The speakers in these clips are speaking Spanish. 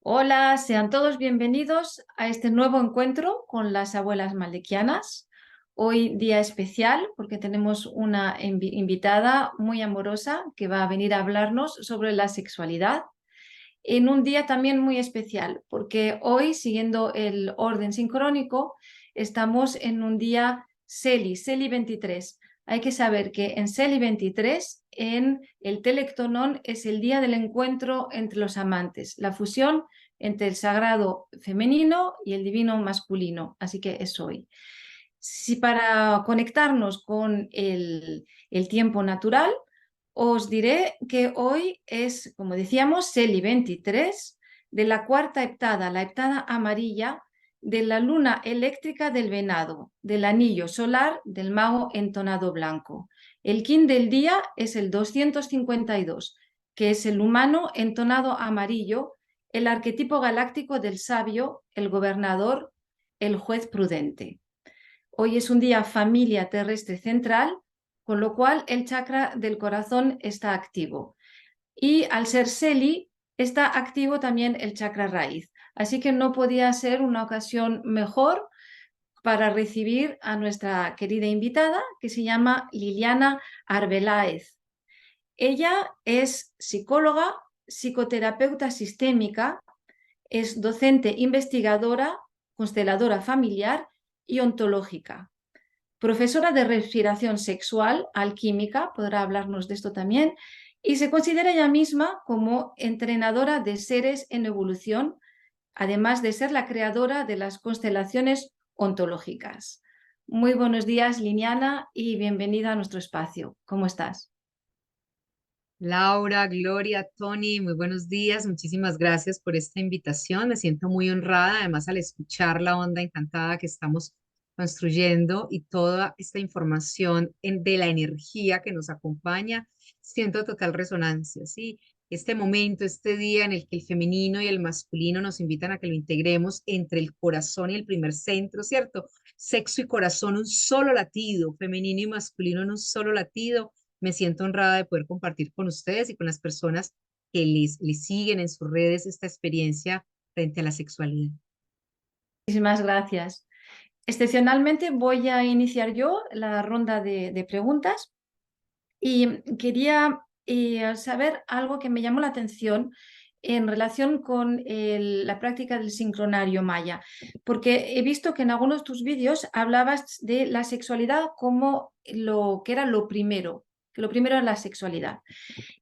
Hola, sean todos bienvenidos a este nuevo encuentro con las abuelas malikianas. Hoy día especial porque tenemos una invitada muy amorosa que va a venir a hablarnos sobre la sexualidad. En un día también muy especial porque hoy, siguiendo el orden sincrónico, estamos en un día Seli 23. Hay que saber que en Seli 23, en el Telectonón, es el día del encuentro entre los amantes, la fusión entre el sagrado femenino y el divino masculino. Así que es hoy. Si para conectarnos con el tiempo natural, os diré que hoy es, como decíamos, Seli 23 de la cuarta heptada, la heptada amarilla de la luna eléctrica del venado, del anillo solar del mago entonado blanco. El kin del día es el 252, que es el humano entonado amarillo, el arquetipo galáctico del sabio, el gobernador, el juez prudente. Hoy es un día familia terrestre central, con lo cual el chakra del corazón está activo. Y al ser Seli, está activo también el chakra raíz. Así que no podía ser una ocasión mejor para recibir a nuestra querida invitada, que se llama Liliana Arbeláez. Ella es psicóloga, psicoterapeuta sistémica, es docente investigadora, consteladora familiar y ontológica. Profesora de respiración sexual, alquímica, podrá hablarnos de esto también, y se considera ella misma como entrenadora de seres en evolución, además de ser la creadora de las constelaciones ontológicas. Muy buenos días, Liliana, y bienvenida a nuestro espacio. ¿Cómo estás? Laura, Gloria, Tony, muy buenos días. Muchísimas gracias por esta invitación. Me siento muy honrada, además al escuchar la onda encantada que estamos construyendo y toda esta información de la energía que nos acompaña, siento total resonancia, ¿sí? Este momento, este día en el que el femenino y el masculino nos invitan a que lo integremos entre el corazón y el primer centro, ¿cierto? Sexo y corazón, un solo latido, femenino y masculino en un solo latido. Me siento honrada de poder compartir con ustedes y con las personas que les siguen en sus redes esta experiencia frente a la sexualidad. Muchísimas gracias. Excepcionalmente voy a iniciar yo la ronda de preguntas y quería saber algo que me llamó la atención en relación con la práctica del sincronario maya, porque he visto que en algunos de tus vídeos hablabas de la sexualidad como lo que era lo primero, que lo primero era la sexualidad.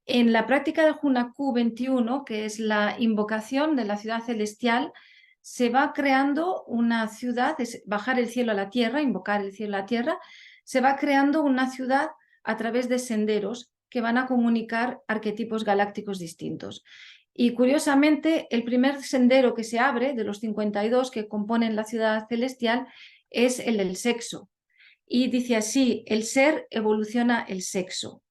En la práctica de Junaku 21, que es la invocación de la ciudad celestial, se va creando una ciudad, es bajar el cielo a la tierra, invocar el cielo a la tierra, se va creando una ciudad a través de senderos que van a comunicar arquetipos galácticos distintos. Y curiosamente, el primer sendero que se abre de los 52 que componen la ciudad celestial es el del sexo. Y dice así, el ser evoluciona el sexo.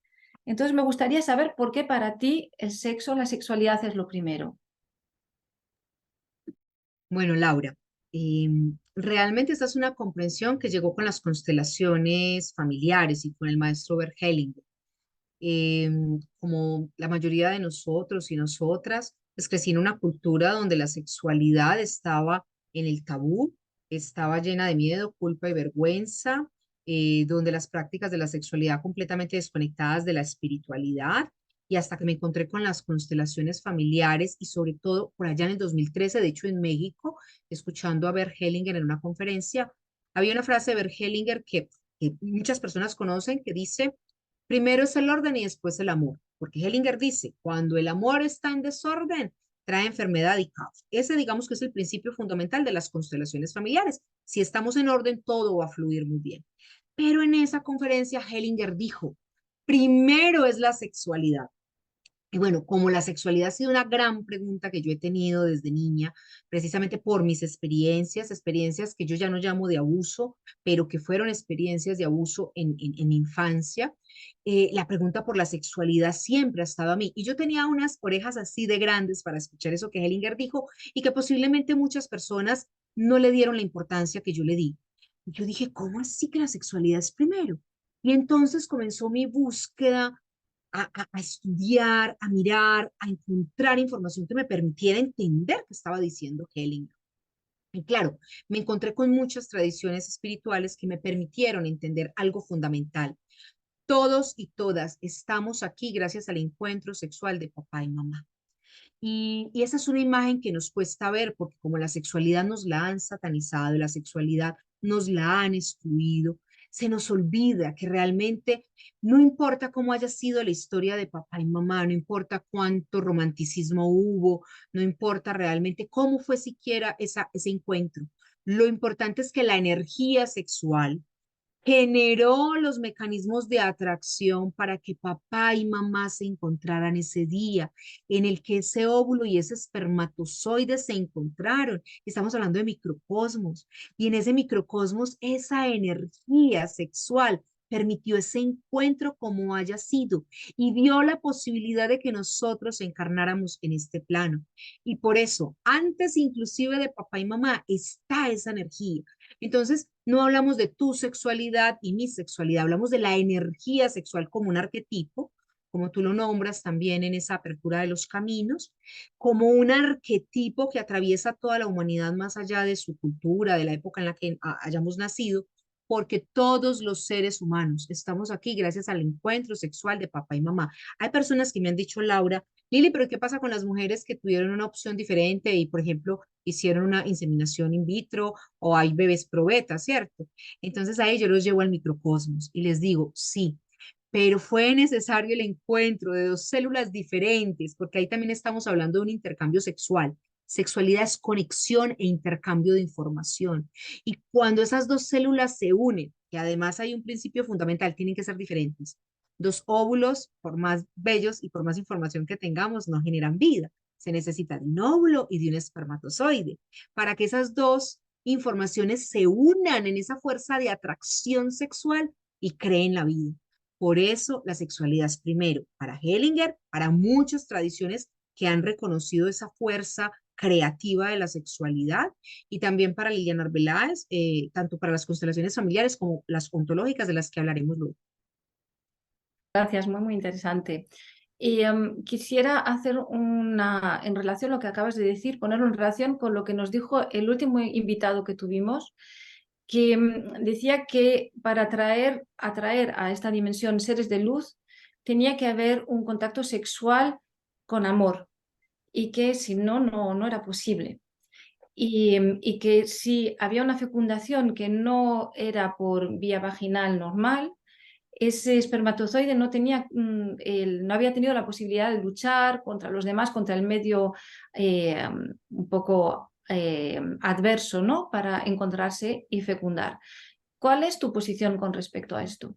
Entonces me gustaría saber por qué para ti el sexo, la sexualidad es lo primero. Bueno, Laura, realmente esta es una comprensión que llegó con las constelaciones familiares y con el maestro Bert Hellinger. Como la mayoría de nosotros y nosotras, pues crecí en una cultura donde la sexualidad estaba en el tabú, estaba llena de miedo, culpa y vergüenza, donde las prácticas de la sexualidad completamente desconectadas de la espiritualidad. Y hasta que me encontré con las constelaciones familiares y sobre todo por allá en el 2013, de hecho en México, escuchando a Bert Hellinger en una conferencia, había una frase de Bert Hellinger que muchas personas conocen que dice: primero es el orden y después el amor, porque Hellinger dice, cuando el amor está en desorden, trae enfermedad y caos. Ese digamos que es el principio fundamental de las constelaciones familiares. Si estamos en orden, todo va a fluir muy bien. Pero en esa conferencia Hellinger dijo, primero es la sexualidad. Y bueno, como la sexualidad ha sido una gran pregunta que yo he tenido desde niña, precisamente por mis experiencias, experiencias que yo ya no llamo de abuso, pero que fueron experiencias de abuso en mi infancia, la pregunta por la sexualidad siempre ha estado a mí. Y yo tenía unas orejas así de grandes para escuchar eso que Hellinger dijo y que posiblemente muchas personas no le dieron la importancia que yo le di. Y yo dije, ¿cómo así que la sexualidad es primero? Y entonces comenzó mi búsqueda a estudiar, a mirar, a encontrar información que me permitiera entender qué estaba diciendo Hellinger. Y claro, me encontré con muchas tradiciones espirituales que me permitieron entender algo fundamental. Todos y todas estamos aquí gracias al encuentro sexual de papá y mamá. Y esa es una imagen que nos cuesta ver porque como la sexualidad nos la han satanizado, la sexualidad nos la han excluido, se nos olvida que realmente no importa cómo haya sido la historia de papá y mamá, no importa cuánto romanticismo hubo, no importa realmente cómo fue siquiera ese encuentro. Lo importante es que la energía sexual generó los mecanismos de atracción para que papá y mamá se encontraran ese día, en el que ese óvulo y ese espermatozoide se encontraron. Estamos hablando de microcosmos, y en ese microcosmos esa energía sexual permitió ese encuentro como haya sido y dio la posibilidad de que nosotros encarnáramos en este plano. Y por eso, antes inclusive de papá y mamá, está esa energía. Entonces, no hablamos de tu sexualidad y mi sexualidad, hablamos de la energía sexual como un arquetipo, como tú lo nombras también en esa apertura de los caminos, como un arquetipo que atraviesa toda la humanidad más allá de su cultura, de la época en la que hayamos nacido, porque todos los seres humanos estamos aquí gracias al encuentro sexual de papá y mamá. Hay personas que me han dicho, Laura, Lili, pero ¿qué pasa con las mujeres que tuvieron una opción diferente y, por ejemplo, hicieron una inseminación in vitro o hay bebés probeta, ¿cierto? Entonces ahí yo los llevo al microcosmos y les digo, sí, pero fue necesario el encuentro de dos células diferentes, porque ahí también estamos hablando de un intercambio sexual. Sexualidad es conexión e intercambio de información. Y cuando esas dos células se unen, que además hay un principio fundamental, tienen que ser diferentes. Dos óvulos, por más bellos y por más información que tengamos, no generan vida. Se necesita de un óvulo y de un espermatozoide para que esas dos informaciones se unan en esa fuerza de atracción sexual y creen la vida. Por eso la sexualidad es primero para Hellinger, para muchas tradiciones que han reconocido esa fuerza creativa de la sexualidad y también para Liliana Arbeláez, tanto para las constelaciones familiares como las ontológicas de las que hablaremos luego. Gracias, muy interesante. Y quisiera hacer en relación a lo que acabas de decir, ponerlo en relación con lo que nos dijo el último invitado que tuvimos, que decía que para atraer a esta dimensión seres de luz, tenía que haber un contacto sexual con amor y que si no, no era posible. Y que si había una fecundación que no era por vía vaginal normal, ese espermatozoide no había tenido la posibilidad de luchar contra los demás, contra el medio un poco adverso, ¿no? Para encontrarse y fecundar. ¿Cuál es tu posición con respecto a esto?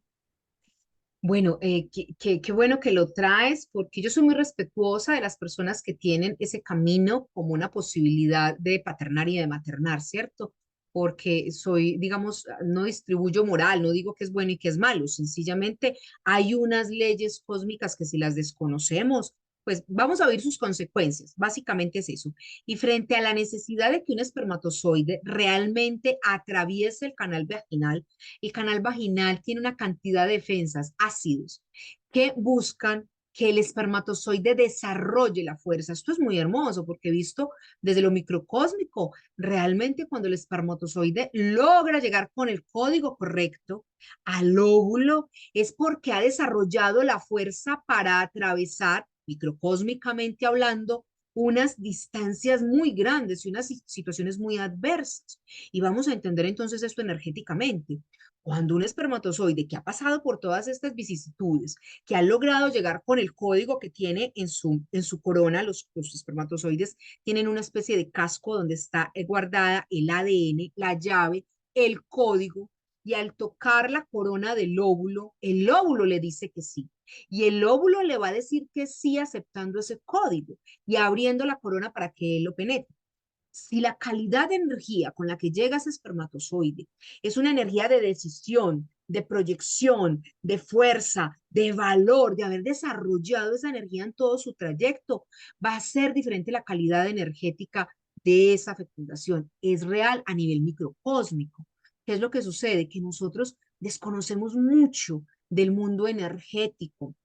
Bueno, qué bueno que lo traes, porque yo soy muy respetuosa de las personas que tienen ese camino como una posibilidad de paternar y de maternar, ¿cierto? Porque soy, digamos, no distribuyo moral, no digo que es bueno y que es malo, sencillamente hay unas leyes cósmicas que si las desconocemos, pues vamos a ver sus consecuencias, básicamente es eso. Y frente a la necesidad de que un espermatozoide realmente atraviese el canal vaginal tiene una cantidad de defensas, ácidos, que buscan que el espermatozoide desarrolle la fuerza. Esto es muy hermoso porque visto desde lo microcósmico, realmente cuando el espermatozoide logra llegar con el código correcto al óvulo, es porque ha desarrollado la fuerza para atravesar, microcósmicamente hablando, unas distancias muy grandes y unas situaciones muy adversas. Y vamos a entender entonces esto energéticamente. Cuando un espermatozoide que ha pasado por todas estas vicisitudes, que ha logrado llegar con el código que tiene en su corona, los espermatozoides tienen una especie de casco donde está guardada el ADN, la llave, el código, y al tocar la corona del óvulo, el óvulo le dice que sí. Y el óvulo le va a decir que sí aceptando ese código y abriendo la corona para que él lo penetre. Si la calidad de energía con la que llega ese espermatozoide es una energía de decisión, de proyección, de fuerza, de valor, de haber desarrollado esa energía en todo su trayecto, va a ser diferente la calidad energética de esa fecundación. Es real a nivel microcósmico. ¿Qué es lo que sucede? Que nosotros desconocemos mucho del mundo energético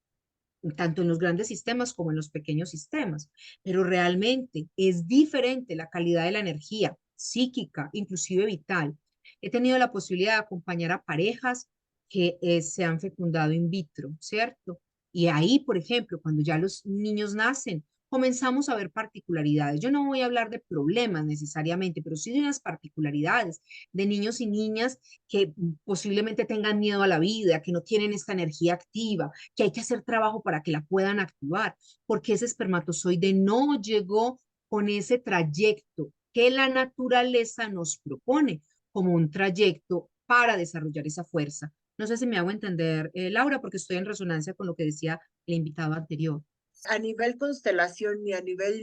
tanto en los grandes sistemas como en los pequeños sistemas, pero realmente es diferente la calidad de la energía psíquica, inclusive vital. He tenido la posibilidad de acompañar a parejas que se han fecundado in vitro, ¿cierto? Y ahí, por ejemplo, cuando ya los niños nacen, comenzamos a ver particularidades. Yo no voy a hablar de problemas necesariamente, pero sí de unas particularidades de niños y niñas que posiblemente tengan miedo a la vida, que no tienen esta energía activa, que hay que hacer trabajo para que la puedan activar, porque ese espermatozoide no llegó con ese trayecto que la naturaleza nos propone como un trayecto para desarrollar esa fuerza. No sé si me hago entender, Laura, porque estoy en resonancia con lo que decía el invitado anterior. A nivel constelación y a nivel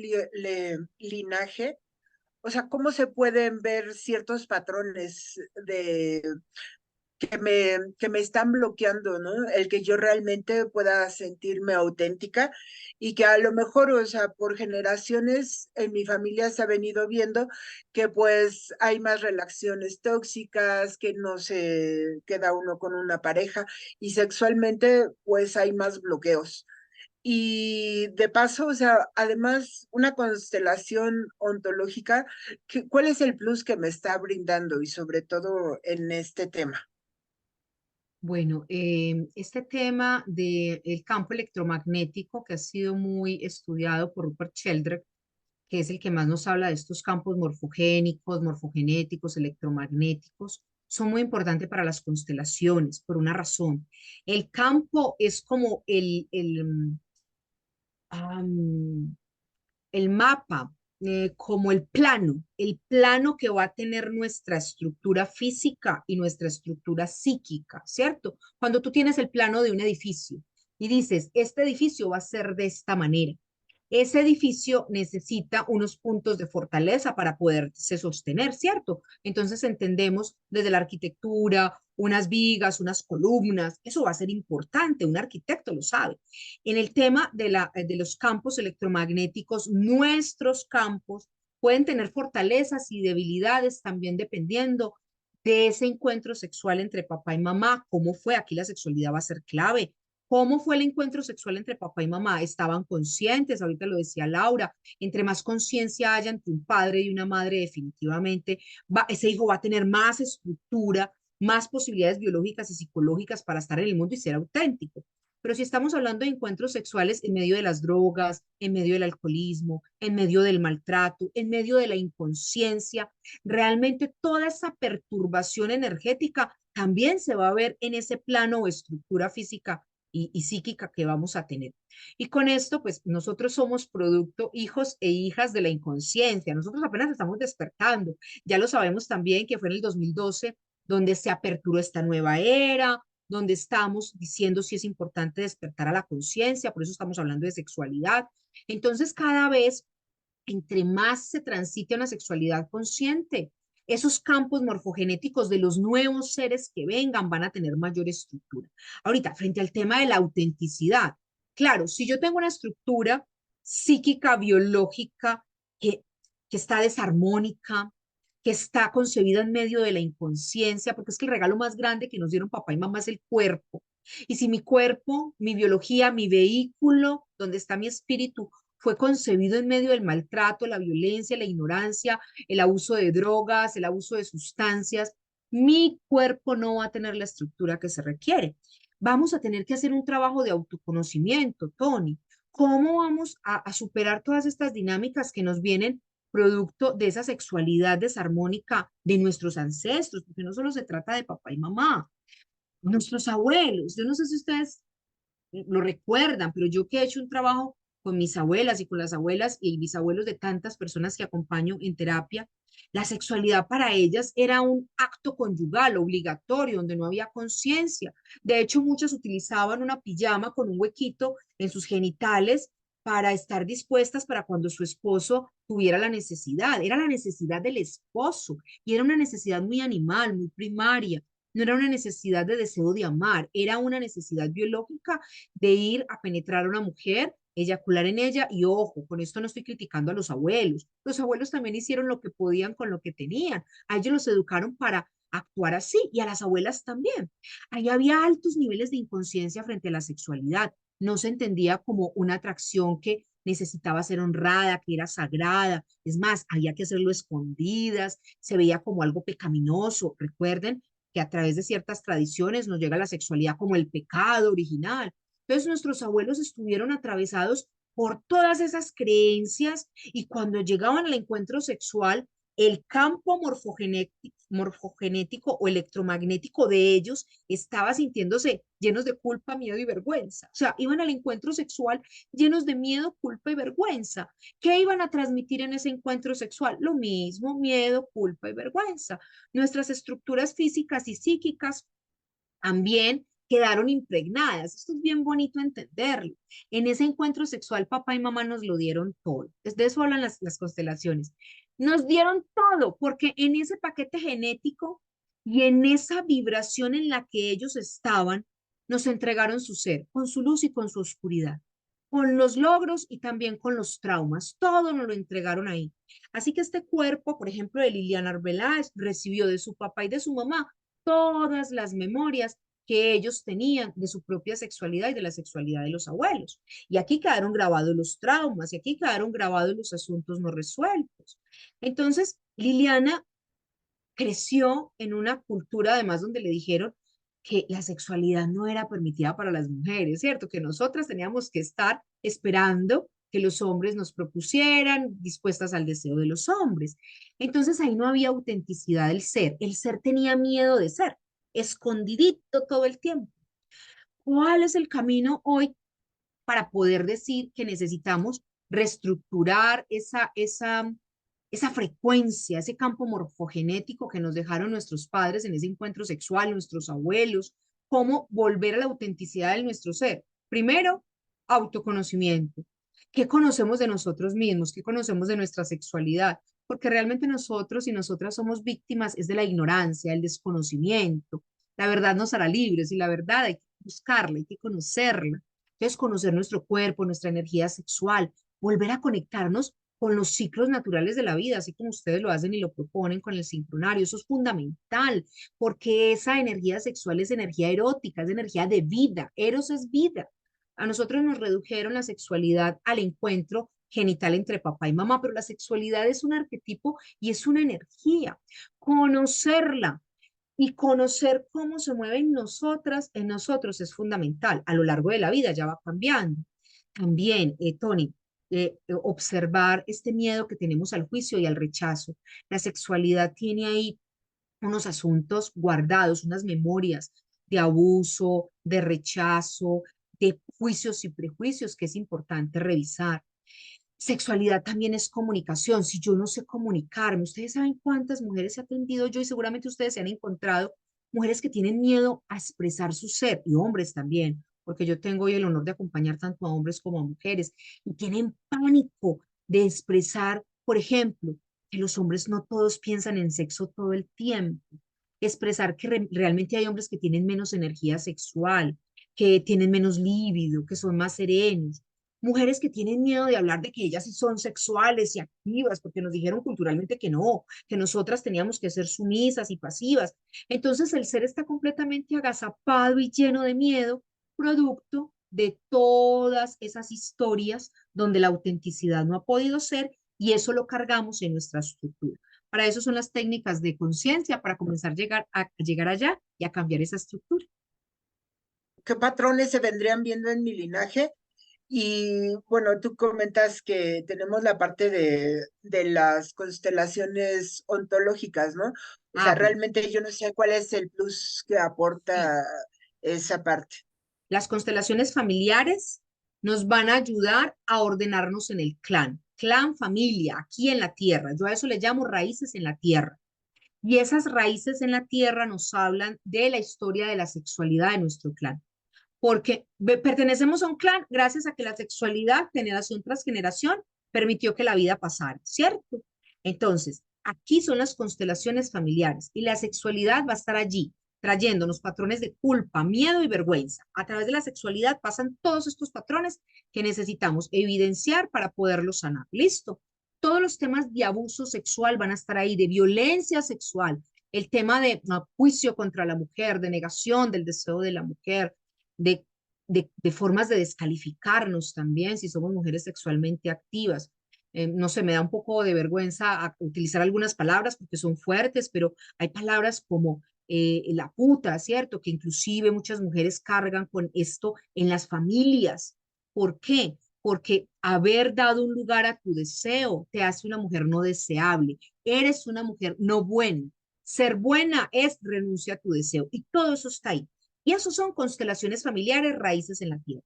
linaje, o sea, ¿cómo se pueden ver ciertos patrones de que me están bloqueando, ¿no? El que yo realmente pueda sentirme auténtica y que a lo mejor, o sea, por generaciones en mi familia se ha venido viendo que pues hay más relaciones tóxicas, que no se queda uno con una pareja y sexualmente pues hay más bloqueos. Y de paso, o sea, además, una constelación ontológica, ¿cuál es el plus que me está brindando y sobre todo en este tema? Bueno, este tema del campo electromagnético que ha sido muy estudiado por Rupert Sheldrake, que es el que más nos habla de estos campos morfogénicos, morfogenéticos, electromagnéticos, son muy importantes para las constelaciones por una razón. El campo es como el mapa, como el plano que va a tener nuestra estructura física y nuestra estructura psíquica, ¿cierto? Cuando tú tienes el plano de un edificio y dices, este edificio va a ser de esta manera, ese edificio necesita unos puntos de fortaleza para poderse sostener, ¿cierto? Entonces entendemos desde la arquitectura, unas vigas, unas columnas, eso va a ser importante, un arquitecto lo sabe. En el tema de los campos electromagnéticos, nuestros campos pueden tener fortalezas y debilidades también dependiendo de ese encuentro sexual entre papá y mamá. ¿Cómo fue? Aquí la sexualidad va a ser clave. ¿Cómo fue el encuentro sexual entre papá y mamá? ¿Estaban conscientes? Ahorita lo decía Laura. Entre más conciencia haya entre un padre y una madre, definitivamente ese hijo va a tener más estructura, más posibilidades biológicas y psicológicas para estar en el mundo y ser auténtico. Pero si estamos hablando de encuentros sexuales en medio de las drogas, en medio del alcoholismo, en medio del maltrato, en medio de la inconsciencia, realmente toda esa perturbación energética también se va a ver en ese plano o estructura física y psíquica que vamos a tener. Y con esto, pues nosotros somos producto, hijos e hijas de la inconsciencia. Nosotros apenas estamos despertando. Ya lo sabemos también que fue en el 2012 donde se aperturó esta nueva era, donde estamos diciendo si es importante despertar a la conciencia, por eso estamos hablando de sexualidad. Entonces, cada vez, entre más se transite una sexualidad consciente, esos campos morfogenéticos de los nuevos seres que vengan van a tener mayor estructura. Ahorita, frente al tema de la autenticidad, claro, si yo tengo una estructura psíquica, biológica, que, que está desarmónica, que está concebida en medio de la inconsciencia, porque es que el regalo más grande que nos dieron papá y mamá es el cuerpo. Y si mi cuerpo, mi biología, mi vehículo, donde está mi espíritu, fue concebido en medio del maltrato, la violencia, la ignorancia, el abuso de drogas, el abuso de sustancias, mi cuerpo no va a tener la estructura que se requiere. Vamos a tener que hacer un trabajo de autoconocimiento, Tony. ¿Cómo vamos a superar todas estas dinámicas que nos vienen producto de esa sexualidad desarmónica de nuestros ancestros? Porque no solo se trata de papá y mamá, nuestros abuelos. Yo no sé si ustedes lo recuerdan, pero yo que he hecho un trabajo con mis abuelas y con las abuelas y bisabuelos de tantas personas que acompaño en terapia, la sexualidad para ellas era un acto conyugal obligatorio, donde no había conciencia. De hecho, muchas utilizaban una pijama con un huequito en sus genitales para estar dispuestas para cuando su esposo tuviera la necesidad. Era la necesidad del esposo y era una necesidad muy animal, muy primaria. No era una necesidad de deseo de amar, era una necesidad biológica de ir a penetrar a una mujer, eyacular en ella y ojo, con esto no estoy criticando a los abuelos. Los abuelos también hicieron lo que podían con lo que tenían. A ellos los educaron para actuar así y a las abuelas también. Ahí había altos niveles de inconsciencia frente a la sexualidad. no se entendía como una atracción que necesitaba ser honrada, que era sagrada. Es más, había que hacerlo escondidas, se veía como algo pecaminoso. Recuerden que a través de ciertas tradiciones nos llega la sexualidad como el pecado original. Entonces nuestros abuelos estuvieron atravesados por todas esas creencias y cuando llegaban al encuentro sexual, el campo morfogenético o electromagnético de ellos estaba sintiéndose llenos de culpa, miedo y vergüenza. O sea, iban al encuentro sexual llenos de miedo, culpa y vergüenza. ¿Qué iban a transmitir en ese encuentro sexual? Lo mismo, miedo, culpa y vergüenza. Nuestras estructuras físicas y psíquicas también quedaron impregnadas. Esto es bien bonito entenderlo. En ese encuentro sexual, papá y mamá nos lo dieron todo. De eso hablan las constelaciones. Nos dieron todo, porque en ese paquete genético y en esa vibración en la que ellos estaban, nos entregaron su ser, con su luz y con su oscuridad, con los logros y también con los traumas. Todo nos lo entregaron ahí. Así que este cuerpo, por ejemplo, de Liliana Arbeláez, recibió de su papá y de su mamá todas las memorias que ellos tenían de su propia sexualidad y de la sexualidad de los abuelos. Y aquí quedaron grabados los traumas y aquí quedaron grabados los asuntos no resueltos. Entonces, Liliana creció en una cultura además donde le dijeron que la sexualidad no era permitida para las mujeres, ¿cierto? Que nosotras teníamos que estar esperando que los hombres nos propusieran, dispuestas al deseo de los hombres. Entonces ahí no había autenticidad del ser. El ser tenía miedo de ser, escondidito todo el tiempo. ¿Cuál es el camino hoy para poder decir que necesitamos reestructurar esa frecuencia, ese campo morfogenético que nos dejaron nuestros padres en ese encuentro sexual, nuestros abuelos? ¿Cómo volver a la autenticidad de nuestro ser? Primero, autoconocimiento. ¿Qué conocemos de nosotros mismos? ¿Qué conocemos de nuestra sexualidad? Porque realmente nosotros y nosotras somos víctimas es de la ignorancia, el desconocimiento. La verdad nos hará libres y la verdad hay que buscarla, hay que conocerla. Entonces, conocer nuestro cuerpo, nuestra energía sexual, volver a conectarnos con los ciclos naturales de la vida, así como ustedes lo hacen y lo proponen con el sincronario. Eso es fundamental, porque esa energía sexual es energía erótica, es energía de vida. Eros es vida. A nosotros nos redujeron la sexualidad al encuentro genital entre papá y mamá, pero la sexualidad es un arquetipo y es una energía. Conocerla y conocer cómo se mueve en nosotros es fundamental. A lo largo de la vida ya va cambiando. También, Tony, observar este miedo que tenemos al juicio y al rechazo. La sexualidad tiene ahí unos asuntos guardados, unas memorias de abuso, de rechazo, de juicios y prejuicios que es importante revisar. Sexualidad también es comunicación. Si yo no sé comunicarme, ustedes saben cuántas mujeres he atendido yo y seguramente ustedes se han encontrado mujeres que tienen miedo a expresar su ser y hombres también, porque yo tengo hoy el honor de acompañar tanto a hombres como a mujeres y tienen pánico de expresar, por ejemplo, que los hombres no todos piensan en sexo todo el tiempo, expresar que realmente hay hombres que tienen menos energía sexual, que tienen menos líbido, que son más serenos, mujeres que tienen miedo de hablar de que ellas sí son sexuales y activas, porque nos dijeron culturalmente que no, que nosotras teníamos que ser sumisas y pasivas. Entonces el ser está completamente agazapado y lleno de miedo, producto de todas esas historias donde la autenticidad no ha podido ser y eso lo cargamos en nuestra estructura. Para eso son las técnicas de conciencia, para comenzar a llegar allá y a cambiar esa estructura. ¿Qué patrones se vendrían viendo en mi linaje? Y bueno, tú comentas que tenemos la parte de las constelaciones ontológicas, ¿no? O sea, Bueno, realmente yo no sé cuál es el plus que sí. aporta esa parte. Las constelaciones familiares nos van a ayudar a ordenarnos en el clan, clan, familia, aquí en la tierra. Yo a eso le llamo raíces en la tierra. Y esas raíces en la tierra nos hablan de la historia de la sexualidad de nuestro clan. Porque pertenecemos a un clan gracias a que la sexualidad, generación tras generación, permitió que la vida pasara, ¿cierto? Entonces, aquí son las constelaciones familiares y la sexualidad va a estar allí, trayéndonos patrones de culpa, miedo y vergüenza. A través de la sexualidad pasan todos estos patrones que necesitamos evidenciar para poderlos sanar. Listo. Todos los temas de abuso sexual van a estar ahí, de violencia sexual, el tema de juicio contra la mujer, de negación del deseo de la mujer, de de formas de descalificarnos también si somos mujeres sexualmente activas. No sé, me da un poco de vergüenza utilizar algunas palabras porque son fuertes, pero hay palabras como la puta, ¿cierto? Que inclusive muchas mujeres cargan con esto en las familias. ¿Por qué? Porque haber dado un lugar a tu deseo te hace una mujer no deseable. Eres una mujer no buena. Ser buena es renuncia a tu deseo y todo eso está ahí. Y eso son constelaciones familiares, raíces en la tierra.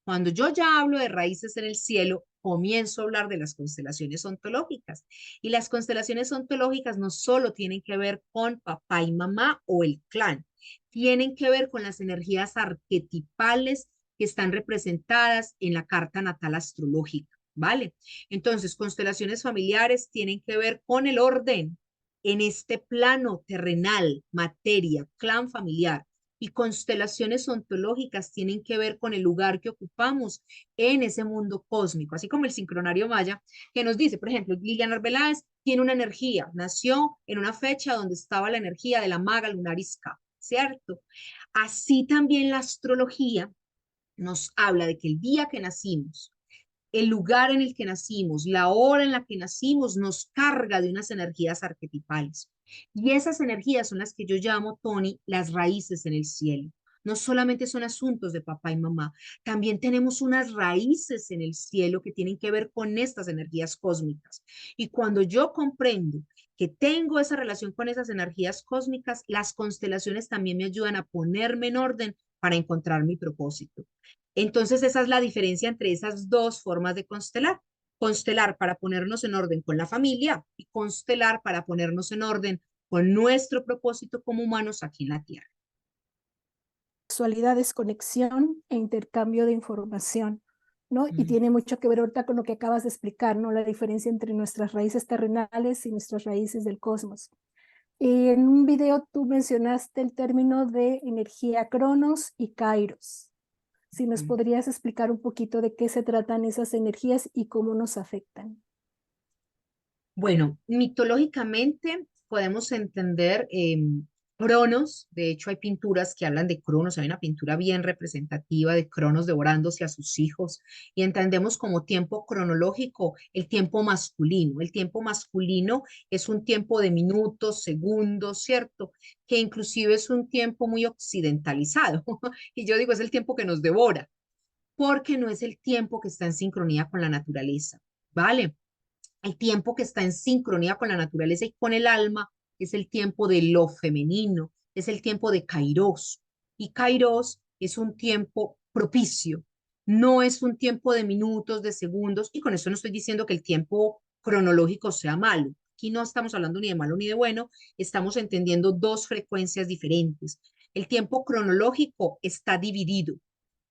Cuando yo ya hablo de raíces en el cielo, comienzo a hablar de las constelaciones ontológicas. Y las constelaciones ontológicas no solo tienen que ver con papá y mamá o el clan, tienen que ver con las energías arquetipales que están representadas en la carta natal astrológica, ¿vale? Entonces, constelaciones familiares tienen que ver con el orden en este plano terrenal, materia, clan familiar, y constelaciones ontológicas tienen que ver con el lugar que ocupamos en ese mundo cósmico, así como el sincronario maya, que nos dice, por ejemplo, Liliana Arbeláez tiene una energía, nació en una fecha donde estaba la energía de la maga lunar Isca, ¿cierto? Así también la astrología nos habla de que el día que nacimos, el lugar en el que nacimos, la hora en la que nacimos, nos carga de unas energías arquetipales. Y esas energías son las que yo llamo, Tony, las raíces en el cielo. No solamente son asuntos de papá y mamá, también tenemos unas raíces en el cielo que tienen que ver con estas energías cósmicas. Y cuando yo comprendo que tengo esa relación con esas energías cósmicas, las constelaciones también me ayudan a ponerme en orden para encontrar mi propósito. Entonces, esa es la diferencia entre esas dos formas de constelar. Constelar para ponernos en orden con la familia y constelar para ponernos en orden con nuestro propósito como humanos aquí en la Tierra. Sexualidad es conexión e intercambio de información, ¿no? Y tiene mucho que ver ahorita con lo que acabas de explicar, ¿no? La diferencia entre nuestras raíces terrenales y nuestras raíces del cosmos. En un video tú mencionaste el término de energía Cronos y Kairos. Si nos podrías explicar un poquito de qué se tratan esas energías y cómo nos afectan. Bueno, mitológicamente podemos entender Cronos, de hecho hay pinturas que hablan de Cronos, hay una pintura bien representativa de Cronos devorándose a sus hijos y entendemos como tiempo cronológico el tiempo masculino. El tiempo masculino es un tiempo de minutos, segundos, ¿cierto? Que inclusive es un tiempo muy occidentalizado y yo digo es el tiempo que nos devora porque no es el tiempo que está en sincronía con la naturaleza, ¿vale? El tiempo que está en sincronía con la naturaleza y con el alma es el tiempo de lo femenino, es el tiempo de Kairos. Y Kairos es un tiempo propicio, no es un tiempo de minutos, de segundos, y con eso no estoy diciendo que el tiempo cronológico sea malo. Aquí no estamos hablando ni de malo ni de bueno, estamos entendiendo dos frecuencias diferentes. El tiempo cronológico está dividido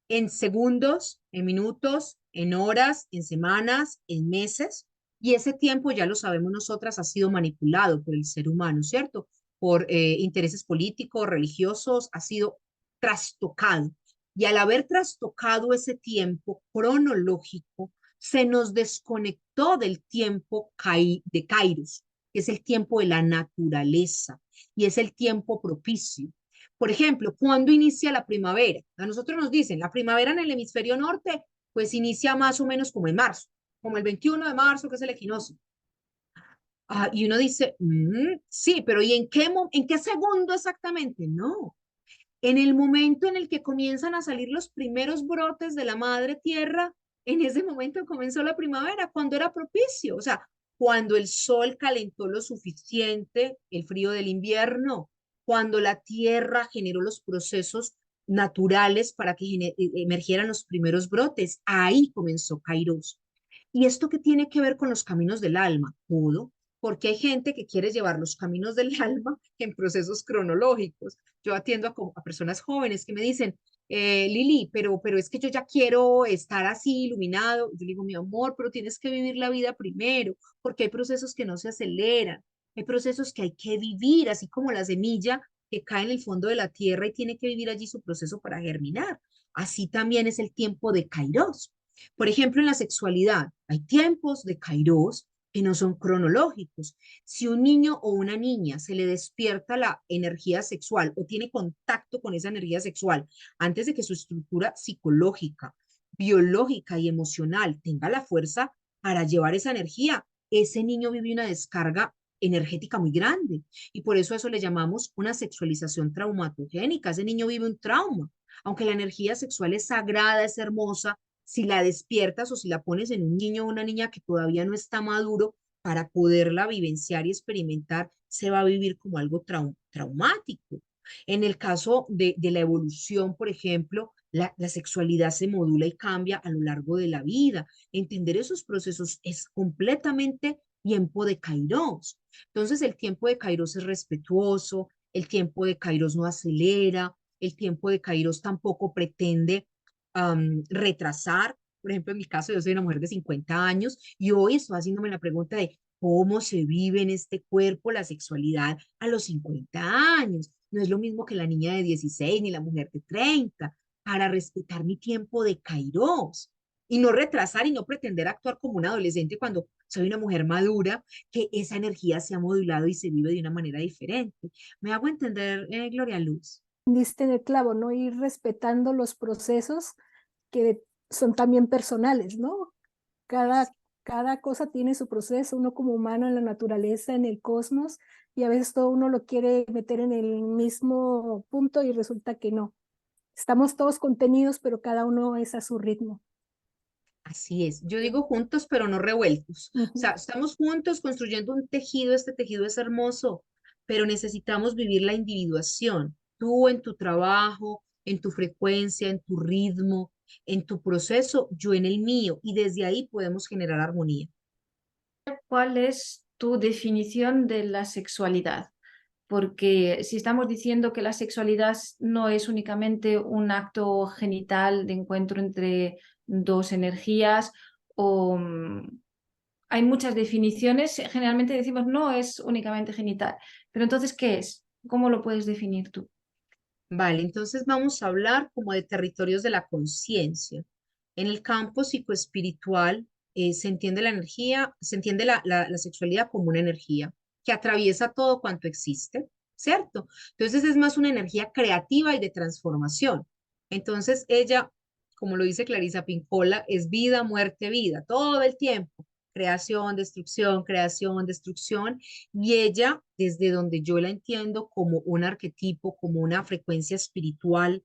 en segundos, en minutos, en horas, en semanas, en meses, y ese tiempo, ya lo sabemos nosotras, ha sido manipulado por el ser humano, ¿cierto? Por intereses políticos, religiosos, ha sido trastocado. Y al haber trastocado ese tiempo cronológico, se nos desconectó del tiempo de Kairos, que es el tiempo de la naturaleza y es el tiempo propicio. Por ejemplo, ¿cuándo inicia la primavera? A nosotros nos dicen, la primavera en el hemisferio norte, pues inicia más o menos como en marzo, como el 21 de marzo, que es el equinoccio. Y uno dice, sí, pero ¿y en qué segundo exactamente? No, en el momento en el que comienzan a salir los primeros brotes de la madre tierra, en ese momento comenzó la primavera, cuando era propicio, o sea, cuando el sol calentó lo suficiente, el frío del invierno, cuando la tierra generó los procesos naturales para que emergieran los primeros brotes, ahí comenzó Kairos. ¿Y esto qué tiene que ver con los caminos del alma? Todo, porque hay gente que quiere llevar los caminos del alma en procesos cronológicos. Yo atiendo a personas jóvenes que me dicen, Lili, pero es que yo ya quiero estar así iluminado. Yo digo, mi amor, pero tienes que vivir la vida primero, porque hay procesos que no se aceleran, hay procesos que hay que vivir, así como la semilla que cae en el fondo de la tierra y tiene que vivir allí su proceso para germinar. Así también es el tiempo de Kairos. Por ejemplo, en la sexualidad hay tiempos de Kairos que no son cronológicos. Si un niño o una niña se le despierta la energía sexual o tiene contacto con esa energía sexual antes de que su estructura psicológica, biológica y emocional tenga la fuerza para llevar esa energía, ese niño vive una descarga energética muy grande y por eso le llamamos una sexualización traumatogénica. Ese niño vive un trauma, aunque la energía sexual es sagrada, es hermosa. Si la despiertas o si la pones en un niño o una niña que todavía no está maduro para poderla vivenciar y experimentar, se va a vivir como algo traumático. En el caso de la evolución, por ejemplo, la sexualidad se modula y cambia a lo largo de la vida. Entender esos procesos es completamente tiempo de Kairos. Entonces, el tiempo de Kairos es respetuoso, el tiempo de Kairos no acelera, el tiempo de Kairos tampoco pretende retrasar. Por ejemplo, en mi caso, yo soy una mujer de 50 años y hoy estoy haciéndome la pregunta de cómo se vive en este cuerpo la sexualidad a los 50 años. No es lo mismo que la niña de 16 ni la mujer de 30, para respetar mi tiempo de Kairos y no retrasar y no pretender actuar como una adolescente cuando soy una mujer madura, que esa energía se ha modulado y se vive de una manera diferente. ¿Me hago entender, Gloria Luz? Diste en el clavo, ¿no? Ir respetando los procesos que son también personales, ¿no? Cada cosa tiene su proceso, uno como humano en la naturaleza, en el cosmos, y a veces todo uno lo quiere meter en el mismo punto y resulta que no. Estamos todos contenidos, pero cada uno es a su ritmo. Así es. Yo digo juntos, pero no revueltos. O Ujú. sea, estamos juntos construyendo un tejido. Este tejido es hermoso, pero necesitamos vivir la individuación. Tú en tu trabajo, en tu frecuencia, en tu ritmo, en tu proceso, yo en el mío. Y desde ahí podemos generar armonía. ¿Cuál es tu definición de la sexualidad? Porque si estamos diciendo que la sexualidad no es únicamente un acto genital de encuentro entre dos energías, o hay muchas definiciones, generalmente decimos no es únicamente genital, pero entonces, ¿qué es? ¿Cómo lo puedes definir tú? Vale, entonces vamos a hablar como de territorios de la conciencia. En el campo psicoespiritual se entiende la energía, se entiende la sexualidad como una energía que atraviesa todo cuanto existe, ¿cierto? Entonces es más una energía creativa y de transformación. Entonces ella, como lo dice Clarisa Pincola, es vida, muerte, vida, todo el tiempo. Creación, destrucción, y ella, desde donde yo la entiendo como un arquetipo, como una frecuencia espiritual,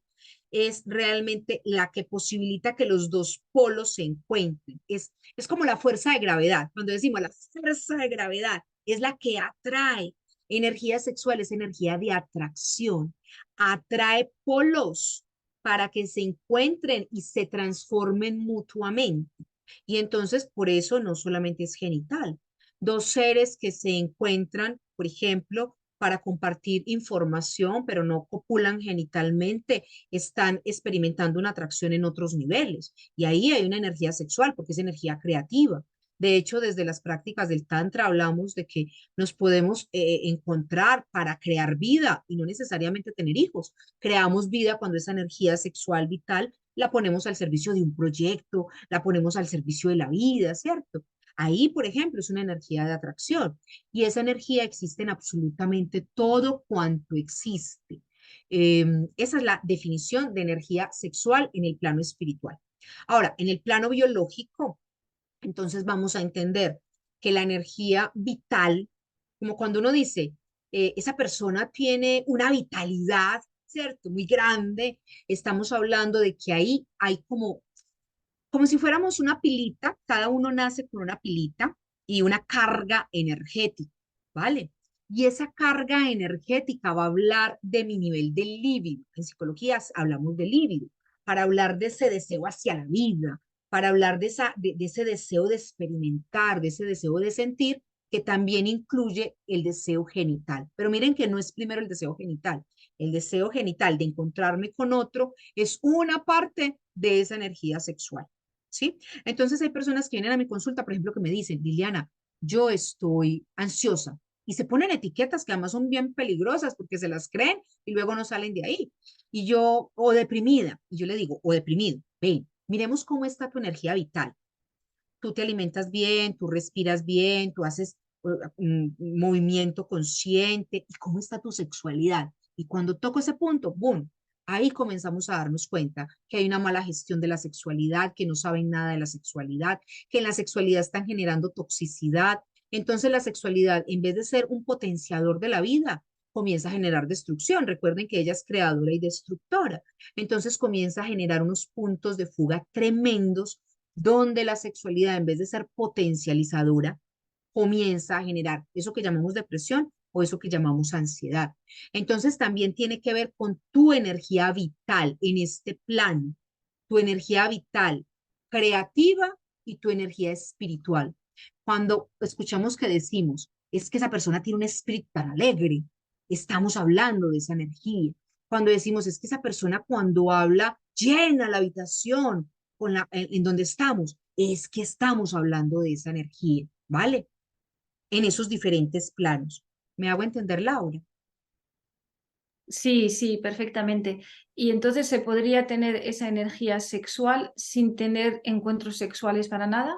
es realmente la que posibilita que los dos polos se encuentren. Es como la fuerza de gravedad. Cuando decimos la fuerza de gravedad, es la que atrae. Energía sexual es energía de atracción. Atrae polos para que se encuentren y se transformen mutuamente. Y entonces, por eso no solamente es genital. Dos seres que se encuentran, por ejemplo, para compartir información, pero no copulan genitalmente, están experimentando una atracción en otros niveles. Y ahí hay una energía sexual, porque es energía creativa. De hecho, desde las prácticas del Tantra hablamos de que nos podemos encontrar para crear vida y no necesariamente tener hijos. Creamos vida cuando esa energía sexual vital la ponemos al servicio de un proyecto, la ponemos al servicio de la vida, ¿cierto? Ahí, por ejemplo, es una energía de atracción y esa energía existe en absolutamente todo cuanto existe. Esa es la definición de energía sexual en el plano espiritual. Ahora, en el plano biológico, entonces vamos a entender que la energía vital, como cuando uno dice, esa persona tiene una vitalidad, ¿cierto? Muy grande, estamos hablando de que ahí hay como si fuéramos una pilita, cada uno nace con una pilita y una carga energética, ¿vale? Y esa carga energética va a hablar de mi nivel de líbido. En psicología hablamos de líbido, para hablar de ese deseo hacia la vida, para hablar de ese deseo de experimentar, de ese deseo de sentir, que también incluye el deseo genital. Pero miren que no es primero el deseo genital. El deseo genital de encontrarme con otro es una parte de esa energía sexual. ¿Sí? Entonces hay personas que vienen a mi consulta, por ejemplo, que me dicen, Liliana, yo estoy ansiosa y se ponen etiquetas que además son bien peligrosas porque se las creen y luego no salen de ahí. Y yo, o deprimida, y yo le digo, o deprimido, ven, miremos cómo está tu energía vital. tú te alimentas bien, tú respiras bien, tú haces movimiento consciente. ¿Y cómo está tu sexualidad? Y cuando toco ese punto, ¡boom! Ahí comenzamos a darnos cuenta que hay una mala gestión de la sexualidad, que no saben nada de la sexualidad, que en la sexualidad están generando toxicidad. Entonces la sexualidad, en vez de ser un potenciador de la vida, comienza a generar destrucción. Recuerden que ella es creadora y destructora. Entonces comienza a generar unos puntos de fuga tremendos donde la sexualidad, en vez de ser potencializadora, comienza a generar eso que llamamos depresión o eso que llamamos ansiedad. Entonces también tiene que ver con tu energía vital en este plano, tu energía vital creativa y tu energía espiritual. Cuando escuchamos que decimos, es que esa persona tiene un espíritu tan alegre, estamos hablando de esa energía. Cuando decimos, es que esa persona cuando habla llena la habitación en donde estamos, es que estamos hablando de esa energía, ¿vale? En esos diferentes planos. ¿Me hago entender, Laura? Sí, sí, perfectamente. Y entonces se podría tener esa energía sexual sin tener encuentros sexuales para nada.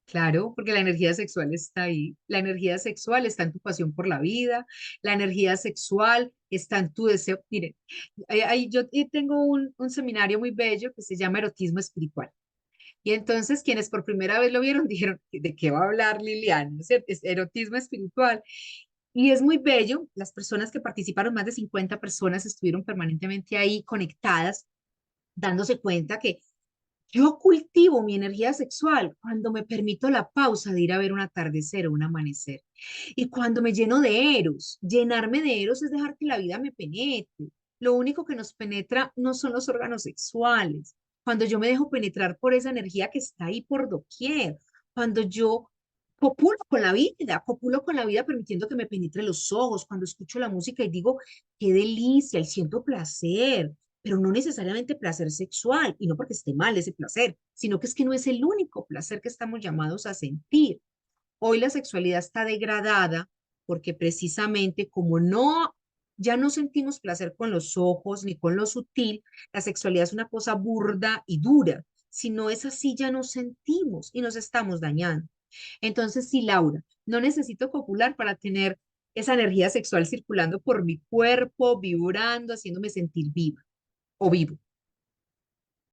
Claro, porque la energía sexual está ahí. La energía sexual está en tu pasión por la vida. La energía sexual está en tu deseo. Miren, yo tengo un seminario muy bello que se llama Erotismo Espiritual. Y entonces quienes por primera vez lo vieron dijeron, ¿de qué va a hablar Liliana? Es erotismo espiritual. Y es muy bello. Las personas que participaron, más de 50 personas, estuvieron permanentemente ahí conectadas, dándose cuenta que yo cultivo mi energía sexual cuando me permito la pausa de ir a ver un atardecer o un amanecer. Y cuando me lleno de eros. Llenarme de eros es dejar que la vida me penetre. Lo único que nos penetra no son los órganos sexuales. Cuando yo me dejo penetrar por esa energía que está ahí por doquier. Cuando yo copulo con la vida permitiendo que me penetre los ojos. Cuando escucho la música y digo, qué delicia, y siento placer, pero no necesariamente placer sexual, y no porque esté mal ese placer, sino que es que no es el único placer que estamos llamados a sentir. Hoy la sexualidad está degradada porque precisamente como ya no sentimos placer con los ojos ni con lo sutil, la sexualidad es una cosa burda y dura. Si no es así, ya no sentimos y nos estamos dañando. Entonces, sí, Laura, no necesito copular para tener esa energía sexual circulando por mi cuerpo, vibrando, haciéndome sentir viva o vivo.